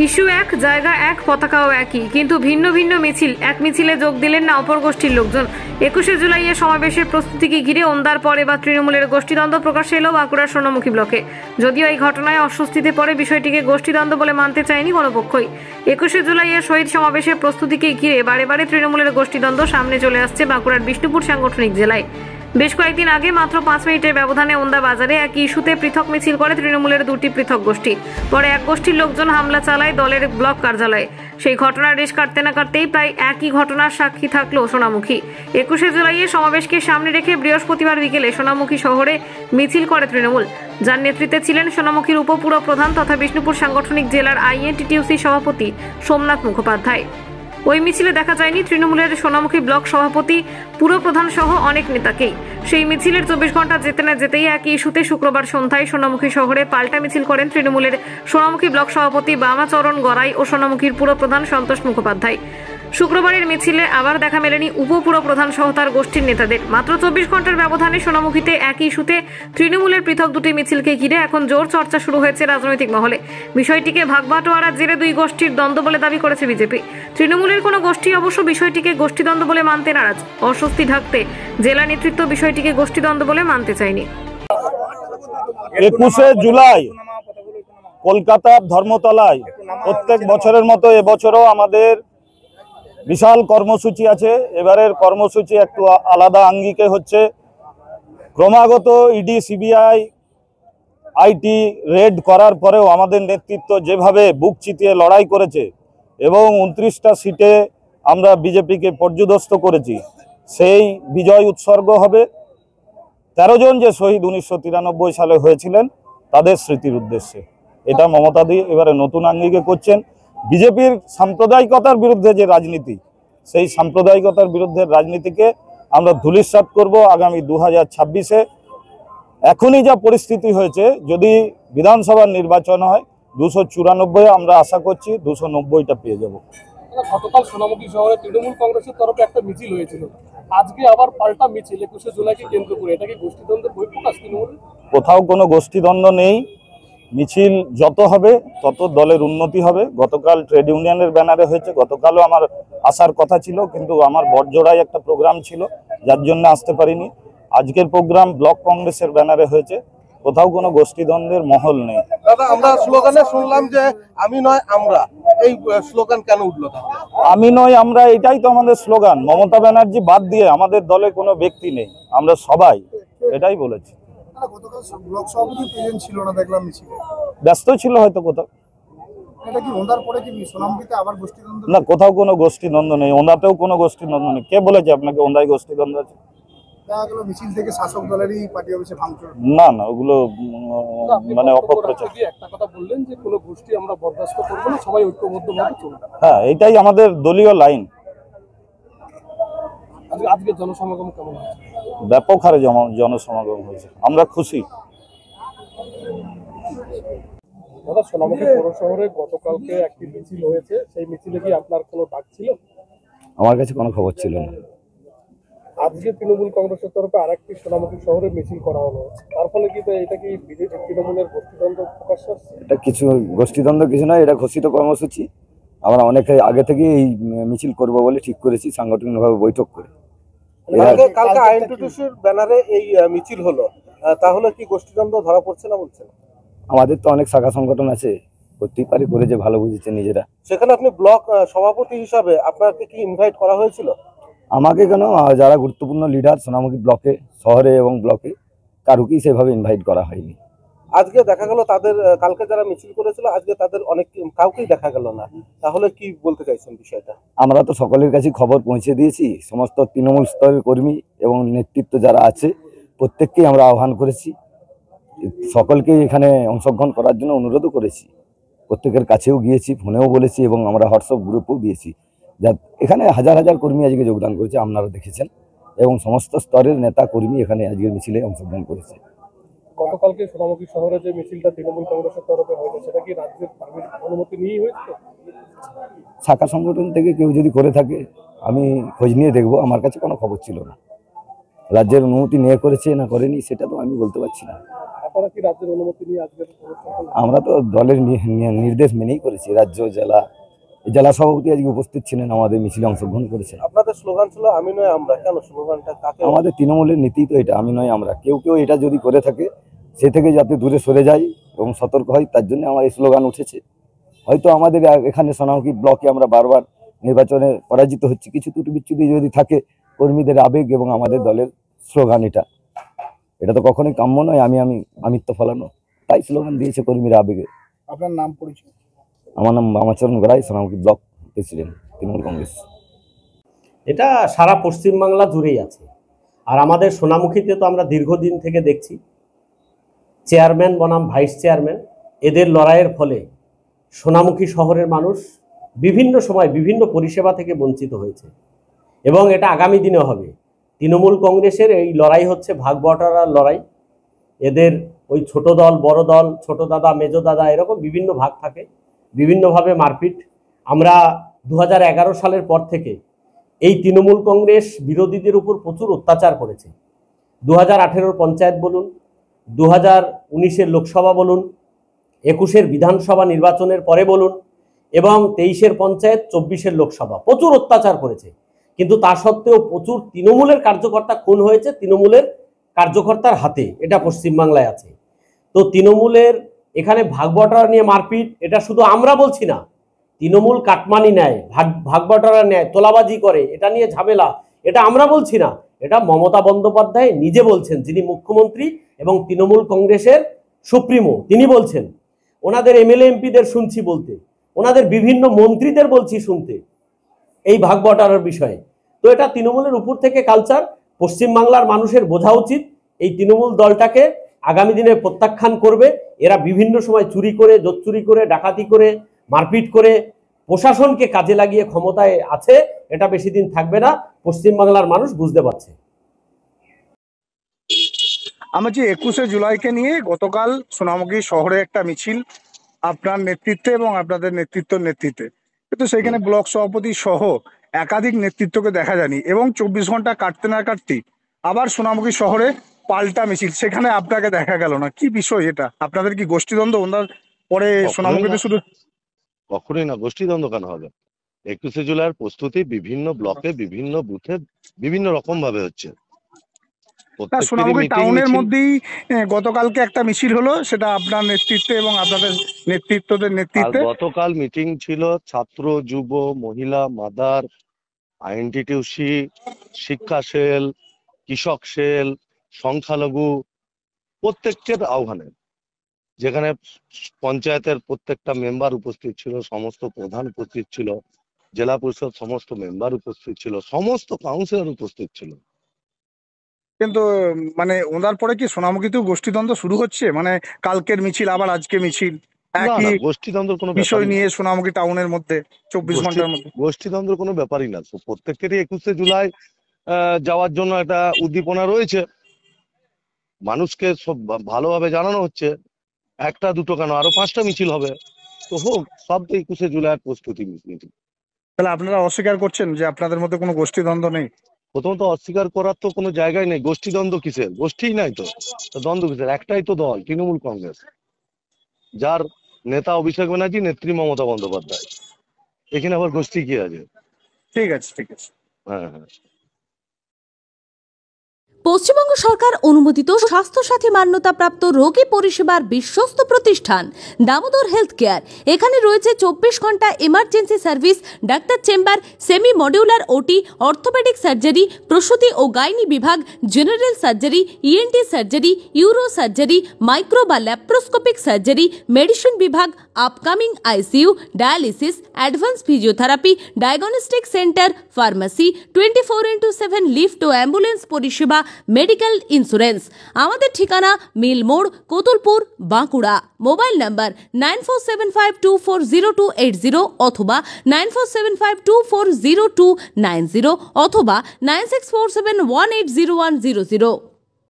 Issue এক, জায়গা এক, পতাকাও একই, কিন্তু ভিন্ন ভিন্ন মিছিল। এক মিছিলে যোগ দিলেন না অপর গোষ্ঠীর লোকজন। 21শে জুলাইয়ের সমাবেশের প্রস্তুতিকে ঘিরে ওন্দার পরে বা তৃণমূলের গোষ্ঠীদ্বন্দ্ব প্রকাশ্যে এলো বাঁকুড়ার সোনামুখী ব্লকে। যদিও এই ঘটনায় অস্বস্তিতে পড়ে বিষয়টিকে গোষ্ঠীদ্বন্দ্ব বলে মানতে চায়নি কোনো পক্ষই। 21শে জুলাইয়ের শহীদ সমাবেশের প্রস্তুতিকে ঘিরে বারে বারে তৃণমূলের গোষ্ঠীদ্বন্দ্ব সামনে চলে আসছে বাঁকুড়ার বিষ্ণুপুর সাংগঠনিক জেলায়। বেশ কয়েকদিন আগে মাত্র 5 মিনিটের ব্যবধানে ওন্দা বাজারে এক ইস্যুতে পৃথক মিছিল করে তৃণমূলের দুটি পৃথক গোষ্ঠী। পরে এক গোষ্ঠীর লোকজন হামলা চালায় দলের ব্লক কার্যালয়ে। সেই ঘটনার রেশ কাটতে না কাটতেই প্রায় একই ঘটনার সাক্ষী থাকলো সোনামুখী। 21শে জুলাইয়ের সমাবেশকে সামনে রেখে বৃহস্পতিবার বিকেলে সোনামুখী শহরে মিছিল করে তৃণমূল, যার নেতৃত্বে ছিলেন সোনামুখীর উপপুর প্রধান তথা বিষ্ণুপুর সাংগঠনিক জেলার INTTUC সভাপতি সোমনাথ মুখোপাধ্যায়। ওই মিছিলে দেখা যায়নি তৃণমূলের সোনামুখী ব্লক সভাপতি, পুরপ্রধান সহ অনেক নেতাকেই। সেই মিছিলের 24 ঘন্টা যেতে না যেতেই একই ইস্যুতে শুক্রবার সন্ধ্যায় সোনামুখী শহরে পাল্টা মিছিল করেন তৃণমূলের সোনামুখী ব্লক সভাপতি বামাচরণ গড়াই ও সোনামুখীর পুরপ্রধান সন্তোষ মুখোপাধ্যায়। শুক্রবারের মিছিলে আবার দেখা মেলেনি উপপুরপ্রধান সহ তার গোষ্ঠীর নেতাদের। মাত্র 24 ঘন্টার ব্যবধানে সোনামুখীতে একই ইস্যুতে তৃণমূলের পৃথক দুটি মিছিলকে ঘিরে এখন জোর চর্চা শুরু হয়েছে রাজনৈতিক মহলে। বিষয়টিকে ভাগবাটোয়ারার জেরে দুই গোষ্ঠীর দ্বন্দ্ব বলে দাবি করেছে বিজেপি। তৃণমূলের কোনো গোষ্ঠী অবশ্য বিষয়টিকে গোষ্ঠীদ্বন্দ্ব বলে মানতে নারাজ। অস্বস্তি ঢাকতে জেলা নেতৃত্ব বিষয়টিকে গোষ্ঠীদ্বন্দ্ব বলে মানতে চায়নি। 21শে জুলাই কলকাতার ধর্মতলায় প্রত্যেক বছরের মতো এবছরও আমাদের বিশাল কর্মসূচি আছে। এবারের কর্মসূচি একটু আলাদা আঙ্গিকে হচ্ছে। ক্রমাগত ইডি, সিবিআই, আইটি রেড করার পরেও আমাদের নেতৃত্ব যেভাবে বুক চিতিয়ে লড়াই করেছে এবং 29টা সিটে আমরা বিজেপিকে পর্যুদস্ত করেছি, সেই বিজয় উৎসর্গ হবে 13 জন যে শহীদ 1993 সালে হয়েছিলেন তাদের স্মৃতির উদ্দেশ্যে। এটা মমতা দি এবারে নতুন আঙ্গিকে করছেন। বিজেপির সাম্প্রদায়িকতার বিরুদ্ধে যে রাজনীতি, সেই সাম্প্রদায়িকতার বিরুদ্ধে রাজনীতিকে আমরা ধূলিসাৎ করব আগামী 2026-এ। এখনই যা পরিস্থিতি হয়েছে, যদি বিধানসভার নির্বাচন হয় 294, আমরা আশা করছি 290টা পেয়ে যাব। গতকাল সোনামুখী শহরে তৃণমূল কংগ্রেসের তরফে একটা মিছিল হয়েছিল, আজকে আবার পাল্টা মিছিল 21শে জুলাইকে কেন্দ্র করে। এটা কি গোষ্ঠীদ্বন্দ্বের বহিঃপ্রকাশ? তৃণমূল কোথাও কোনো গোষ্ঠীদ্বন্দ্ব নেই। মিছিল যত হবে তত দলের উন্নতি হবে। গতকাল ট্রেড ইউনিয়নের ব্যানারে হয়েছে, গতকালও আমার আসার কথা ছিল, কিন্তু আমার বড়জোড়ায় একটা প্রোগ্রাম ছিল যার জন্য আসতে পারিনি। আজকের প্রোগ্রাম ব্লক কংগ্রেসের ব্যানারে হয়েছে। কোথাও কোনো গোষ্ঠীদ্বন্দ্বের মহল নেই। দাদা, আমরা স্লোগানে শুনলাম যে আমি নয় আমরা, এই স্লোগান কেন উঠলো? আমি নয় আমরা, এটাই তো আমাদের স্লোগান। মমতা ব্যানার্জি বাদ দিয়ে আমাদের দলে কোনো ব্যক্তি নেই, আমরা সবাই এটাই বলেছি। গতকাল ব্লক সভাপতি প্রেজেন্ট ছিল না, দেখলাম মিছিলে। ব্যস্ত ছিল হয়তো কোথাও। এটা কি ওন্দার পরে কি সোনামুখীতে আবার গোষ্ঠীদ্বন্দ্ব? না, কোথাও কোনো গোষ্ঠীদ্বন্দ্ব নেই। ওন্দাতেও কোনো গোষ্ঠীদ্বন্দ্ব নেই। কে বলেছে আপনাকে ওন্দায় গোষ্ঠীদ্বন্দ্ব আছে? দেখা গেল মিছিল থেকে শাসক দলেরই পার্টি অফিসে ভাঙচুর। না না, ওগুলো মানে অপপ্রচার। একটা কথা বললেন যে কোনো গোষ্ঠী আমরা বরদাস্ত করবো না, সবাই ঐক্যবদ্ধভাবে চলবে। হ্যাঁ, এটাই আমাদের দলীয় লাইন। আজকে জনসমাগম কেমন হয়েছে? ব্যাপক হারে জনসমাগম হয়েছে, আমরা খুশি। দাদা, সোনামুখী পৌর শহরে গতকালকে একটি মিছিল হয়েছে, সেই মিছিলে কি আপনার কোনো ডাক ছিল? আমার কাছে কোনো খবর ছিল না। আজকে তৃণমূল কংগ্রেসের তরফে আরেকটি সোনামুখী শহরে মিছিল করা হলো, তার ফলে কি এটা কি বিজেপি তৃণমূলের গোষ্ঠীদ্বন্দ্ব প্রকাশ পাচ্ছে? এটা কিছু গোষ্ঠীদ্বন্দ্ব কিছু নয়, এটা ঘোষিত কর্মসূচি। আমরা অনেক আগে থেকে এই মিছিল করব বলে ঠিক করেছি, সাংগঠনিকভাবে বৈঠক করে। কালকে INTTUCর ব্যানারে এই মিছিল হলো, তাহলে কি গোষ্ঠীদ্বন্দ্ব ধরা পড়ছে না বলছেন? আমাদের তো অনেক শাখা সংগঠন আছে, করতেই পারে, করে যে ভালো বুঝেছে নিজেরা। সেখানে আপনি ব্লক সভাপতি হিসাবে আপনাকে কি ইনভাইট করা হয়েছিল? আমাকে কেন, যারা গুরুত্বপূর্ণ লিডার সোনামুখী ব্লকে, শহরে এবং ব্লকে, কারুকেই সেভাবে ইনভাইট করা হয়নি। আজকে দেখা গেল তাদের, কালকে যারা মিছিল করেছিল আজকে তাদের অনেক কাউকেই দেখা গেল না, তাহলে কি বলতে চাইছেন বিষয়টা? আমরা তো সকলের কাছে খবর পৌঁছে দিয়েছি। সমস্ত তৃণমূল স্তরের কর্মী এবং নেতৃত্ব যারা আছে প্রত্যেককেই আমরা আহ্বান করেছি, সকলকেই এখানে অংশগ্রহণ করার জন্য অনুরোধও করেছি। প্রত্যেকের কাছেও গিয়েছি, ফোনেও বলেছি এবং আমরা হোয়াটসঅ্যাপ গ্রুপেও দিয়েছি। যা এখানে হাজার হাজার কর্মী আজকে যোগদান করেছে, আপনারা দেখেছেন, এবং সমস্ত স্তরের নেতা কর্মী এখানে আজকের মিছিলে অংশগ্রহণ করেছে। গতকালকে সোনামুখী শহরে যে মিছিলটা তৃণমূল কংগ্রেসের তরফে হয়েছে, সেটা কি রাজ্যের অনুমতি নিয়েই হয়েছে? শাখা সংগঠন থেকে কেউ যদি করে থাকে আমি খোঁজ নিয়ে দেখবো, আমার কাছে কোনো খবর ছিল না। রাজ্যের অনুমতি নিয়ে করেছে না করেনি সেটা তো আমি বলতে পারছি না। আপনারা কি রাজ্যের অনুমতি নিয়ে আজকে আমরা তো দলের নির্দেশ মেনেই করেছি। রাজ্য জেলা সভাপতি আজকে উপস্থিত ছিলেন, আমাদের মিছিলে অংশগ্রহণ করেছেন। আপনাদের স্লোগান ছিল আমি নয় আমরা, কেন স্লোগানটা কাকে? আমাদের তৃণমূলের নীতি তো এটা, আমি নয় আমরা। কেউ এটা যদি করে থাকে সে থেকে যাতে দূরে সরে যায় এবং সতর্ক হয়, তার জন্য আমার এই স্লোগান উঠেছে। হয়তো আমাদের এখানে সোনামুখী ব্লকে আমরা বারবার নির্বাচনে পরাজিত হচ্ছি, কিছু ত্রুটি বিচ্যুতি যদি থাকে কর্মীদের আবেগ এবং আমাদের দলের স্লোগান এটা তো কখনোই কাম্য নয়। আমিত্ব ফলানো, তাই স্লোগান দিয়েছে কর্মীরা আবেগে। আপনার নাম পরিচয়? আমার নাম রামাচরণ গড়াই, সোনামুখী ব্লক প্রেসিডেন্ট, তৃণমূল কংগ্রেস। এটা সারা পশ্চিমবাংলা জুড়েই আছে। আর আমাদের সোনামুখীতে তো আমরা দীর্ঘদিন থেকে দেখছি চেয়ারম্যান বনাম ভাইস চেয়ারম্যান এদের লড়াইয়ের ফলে সোনামুখী শহরের মানুষ বিভিন্ন সময় বিভিন্ন পরিষেবা থেকে বঞ্চিত হয়েছে এবং এটা আগামী দিনে হবে। তৃণমূল কংগ্রেসের এই লড়াই হচ্ছে ভাগ বটারার লড়াই। এদের ওই ছোট দল, বড় দল, ছোট দাদা, মেজো দাদা, এরকম বিভিন্ন ভাগ থাকে, বিভিন্নভাবে মারপিট। আমরা 2011 সালের পর থেকে এই তৃণমূল কংগ্রেস বিরোধীদের উপর প্রচুর অত্যাচার করেছে। 2018 পঞ্চায়েত বলুন, 2019 লোকসভা বলুন, 21 বিধানসভা নির্বাচনের পরে বলুন এবং 23 পঞ্চায়েত, 24 লোকসভা, প্রচুর অত্যাচার করেছে। কিন্তু তা সত্ত্বেও প্রচুর তৃণমূলের কার্যকর্তা খুন হয়েছে তৃণমূলের কার্যকর্তার হাতে, এটা পশ্চিমবাংলায় আছে। তো তৃণমূলের এখানে ভাগবটারা নিয়ে মারপিট, এটা শুধু আমরা বলছি না, তৃণমূল কাটমানি নেয়, ভাগবটারা নেয়, তোলাবাজি করে, এটা নিয়ে ঝামেলা, এটা আমরা বলছি না, এটা মমতা বন্দ্যোপাধ্যায় নিজে বলছেন, যিনি মুখ্যমন্ত্রী এবং তৃণমূল কংগ্রেসের সুপ্রিমো, তিনি বলছেন। ওনাদের এমএলএ এমপিদের শুনছি বলতে, ওনাদের বিভিন্ন মন্ত্রীদের বলছি শুনতে এই ভাগবটারার বিষয়ে। তো এটা তৃণমূলের উপর থেকে কালচার। পশ্চিমবাংলার মানুষের বোঝা উচিত এই তৃণমূল দলটাকে আগামী দিনে প্রত্যাখ্যান করবে। এরা বিভিন্ন সময় চুরি করে, জোচ্চুরি করে, ডাকাতি করে, মারপিট করে প্রশাসনকে কাজে লাগিয়ে ক্ষমতায় আছে, এটা বেশি দিন থাকবে না, পশ্চিমবাংলার মানুষ বুঝতে পারছে। আমরা যে 21শে জুলাইকে নিয়ে গতকাল সোনামুখী শহরে একটা মিছিল আপনার নেতৃত্বে এবং আপনাদের নেতৃত্বে, কিন্তু সেখানে ব্লক সভাপতি সহ একাধিক নেতৃত্বকে দেখা যায়নি এবং 24 ঘন্টা কাটতে না কাটতেই আবার সোনামুখী শহরে পাল্টা মিছিল, সেখানে আপনাকে দেখা গেল না। কি বিষয় এটা? আপনাদের কি গোষ্ঠীদ্বন্দ্ব? ওনার পরে সোনামুখীতে শুধু? কখনোই না, গোষ্ঠীদ্বন্দ্ব কেন হবে? 21শে জুলাইয়ের প্রস্তুতি বিভিন্ন ব্লকে, বিভিন্ন বুথে বিভিন্ন রকম ভাবে হচ্ছে। সোনামুখী টাউনের মধ্যেই গতকালকে একটা মিছিল হলো, সেটা আপনার নেতৃত্বে এবং আপনাদের নেতৃত্বে। গতকাল মিটিং ছিল ছাত্র, যুব, মহিলা, মাদার, আইএনটিটিউসি, শিক্ষা সেল, কৃষক সেল, সংখ্যালঘু, প্রত্যেকের আহ্বানে, যেখানে পঞ্চায়েতের প্রত্যেকটা মেম্বার উপস্থিত ছিল, সমস্ত প্রধান উপস্থিত ছিল, জেলা পরিষদ সমস্ত মেম্বার উপস্থিত ছিল, সমস্ত কাউন্সিলর উপস্থিত ছিল। কিন্তু মানে ওনার পরে কি সোনামুখীতেও গোষ্ঠীদ্বন্দ্ব শুরু হচ্ছে? মানে কালকের মিছিল আবার আজকে মিছিল, একই গোষ্ঠীদ্বন্দ্বের কোনো বিষয় নিয়ে সোনামুখী টাউনের মধ্যে 24 ঘন্টার মধ্যে। গোষ্ঠীদ্বন্দ্বের কোনো ব্যাপারই না। প্রত্যেকেরই 21শে জুলাই যাওয়ার জন্য একটা উদ্দীপনা রয়েছে, মানুষকে সব ভালোভাবে জানানো হচ্ছে। একটা দুটো কেন, আরো 5টা মিছিল হবে, তো হোক, সব তো 21শে জুলাইয়ের প্রস্তুতি মিছিল। তাহলে আপনারা অস্বীকার করছেন যে আপনাদের মধ্যে কোনো গোষ্ঠীদ্বন্দ্ব নেই? প্রথমত অস্বীকার করার তো কোনো জায়গায় নেই। গোষ্ঠীদ্বন্দ্ব কিসের? গোষ্ঠীই নাই তো, দ্বন্দ্ব কিসের? একটাই তো দল, তৃণমূল কংগ্রেস, যার নেতা অভিষেক ব্যানার্জি, নেত্রী মমতা বন্দ্যোপাধ্যায়। এখানে আবার গোষ্ঠী কি আছে? ঠিক আছে। হ্যাঁ। পশ্চিমবঙ্গ সরকার অনুমোদিত স্বাস্থ্যসাথী মান্যতাপ্রাপ্ত রোগী পরিষেবার বিশ্বস্ত প্রতিষ্ঠান দামোদর হেলথ কেয়ার। এখানে রয়েছে 24 ঘন্টা emergency service, doctor chamber, semi modular OT, orthopaedic surgery, প্রসূতি ও গাইনি বিভাগ, general surgery, ENT surgery, uro surgery, micro বা ল্যাপ্রোস্কোপিক সার্জারি, মেডিসিন বিভাগ, upcoming ICU, dialysis, advance physiotherapy, diagnostic centre, pharmacy, 24x7 lift ও ambulance পরিষেবা, medical insurance. আমাদের ঠিকানা মিল মোড়, কোতুলপুর, বাঁকুড়া। মোবাইল নাম্বার 9475240280 অথবা 9475240290 অথবা 9647180100।